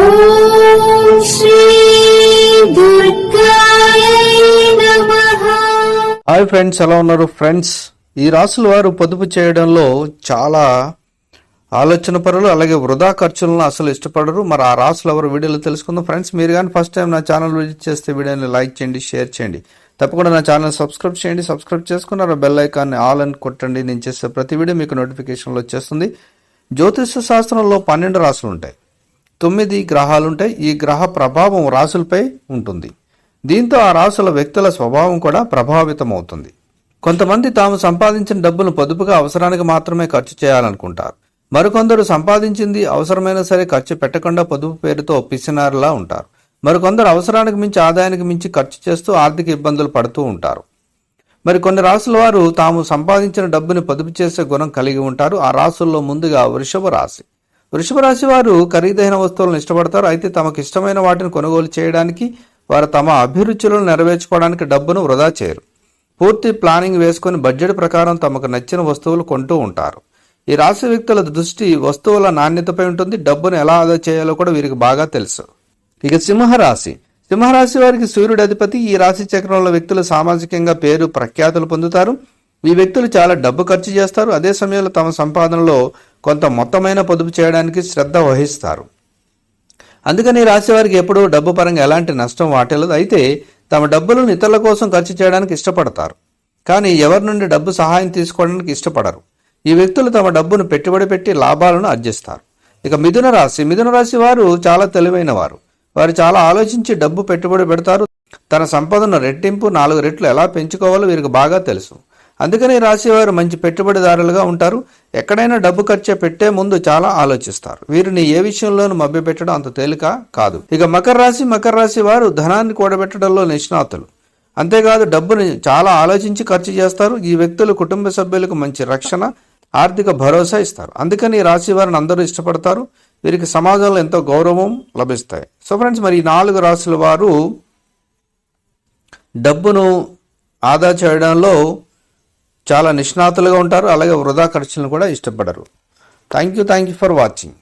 ఓం శ్రీ దుర్గాయై నమః. Hi friends, ఎలా ఉన్నారు ఫ్రెండ్స్? ఈ రాసుల వారు పొదుపు చేయడంలో చాలా ఆలోచన పరులు, అలాగే వృధా ఖర్చులను అసలు ఇష్టపడరు. మరి ఆ రాసులు ఎవరు వీడియోలో తెలుసుకుందాం ఫ్రెండ్స్. మీరు కానీ ఫస్ట్ టైం నా ఛానల్ విజిట్ చేస్తే వీడియోని లైక్ చేయండి, షేర్ చేయండి. తప్పకుండా నా ఛానల్ సబ్స్క్రైబ్ చేయండి. సబ్స్క్రైబ్ చేసుకున్నారు బెల్ ఐకాన్ని ఆల్ అని కొట్టండి. నేను చేసే ప్రతి వీడియో మీకు నోటిఫికేషన్లో వచ్చేస్తుంది. జ్యోతిష శాస్త్రంలో 12 రాసులు ఉంటాయి, 9 గ్రహాలు ఉంటాయి. ఈ గ్రహ ప్రభావం రాసులపై ఉంటుంది. దీంతో ఆ రాసుల వ్యక్తుల స్వభావం కూడా ప్రభావితమవుతుంది. కొంతమంది తాము సంపాదించిన డబ్బును పొదుపుగా అవసరానికి మాత్రమే ఖర్చు చేయాలనుకుంటారు. మరికొందరు సంపాదించింది అవసరమైనా సరే ఖర్చు పెట్టకుండా పొదుపు పేరుతో పిసినారులా ఉంటారు. మరికొందరు అవసరానికి మించి ఆదాయానికి మించి ఖర్చు చేస్తూ ఆర్థిక ఇబ్బందులు పడుతూ ఉంటారు. మరి కొన్ని రాసుల వారు తాము సంపాదించిన డబ్బుని పొదుపు చేసే గుణం కలిగి ఉంటారు. ఆ రాసుల్లో ముందుగా వృషభ రాశి. వృషభ రాశి వారు ఖరీదైన వస్తువులను ఇష్టపడతారు. అయితే తమకు ఇష్టమైన వాటిని కొనుగోలు చేయడానికి, వారు తమ అభిరుచులను నెరవేర్చుకోవడానికి డబ్బును వృధా చేయరు. పూర్తి ప్లానింగ్ వేసుకుని బడ్జెట్ ప్రకారం తమకు నచ్చిన వస్తువులు కొంటూ ఉంటారు. ఈ రాశి వ్యక్తుల దృష్టి వస్తువుల నాణ్యతపై ఉంటుంది. డబ్బును ఎలా ఆదా చేయాలో కూడా వీరికి బాగా తెలుసు. ఇక సింహరాశి. సింహరాశి వారికి సూర్యుడు అధిపతి. ఈ రాశి చక్రంలో వ్యక్తులు సామాజికంగా పేరు ప్రఖ్యాతులు పొందుతారు. ఈ వ్యక్తులు చాలా డబ్బు ఖర్చు చేస్తారు. అదే సమయంలో తమ సంపాదనలో కొంత మొత్తమైన పొదుపు చేయడానికి శ్రద్ధ వహిస్తారు. అందుకని ఈ రాశి వారికి ఎప్పుడూ డబ్బు పరంగా ఎలాంటి నష్టం వాటిల్లదు. అయితే తమ డబ్బులను ఇతరుల కోసం ఖర్చు చేయడానికి ఇష్టపడతారు, కానీ ఎవరి నుండి డబ్బు సహాయం తీసుకోవడానికి ఇష్టపడరు. ఈ వ్యక్తులు తమ డబ్బును పెట్టుబడి పెట్టి లాభాలను ఆర్జిస్తారు. ఇక మిథున రాశి. మిథున రాశి వారు చాలా తెలివైన వారు. వారు చాలా ఆలోచించి డబ్బు పెట్టుబడి పెడతారు. తన సంపదను రెట్టింపు 4 రెట్లు ఎలా పెంచుకోవాలో వీరికి బాగా తెలుసు. అందుకని రాశి వారు మంచి పెట్టుబడిదారులుగా ఉంటారు. ఎక్కడైనా డబ్బు ఖర్చు పెట్టే ముందు చాలా ఆలోచిస్తారు. వీరిని ఏ విషయంలోనూ మభ్యపెట్టడం అంత తేలిక కాదు. ఇక మకర రాశి. మకర రాశి వారు ధనాన్ని కూడబెట్టడంలో నిష్ణాతులు. అంతేకాదు డబ్బుని చాలా ఆలోచించి ఖర్చు చేస్తారు. ఈ వ్యక్తులు కుటుంబ సభ్యులకు మంచి రక్షణ, ఆర్థిక భరోసా ఇస్తారు. అందుకని ఈ రాశి వారిని అందరూ ఇష్టపడతారు. వీరికి సమాజంలో ఎంతో గౌరవం లభిస్తాయి. సో ఫ్రెండ్స్, మరి ఈ 4 రాశుల వారు డబ్బును ఆదా చేయడంలో చాలా నిష్ణాతులుగా ఉంటారు. అలాగే వృధా ఖర్చులను కూడా ఇష్టపడరు. Thank you for watching.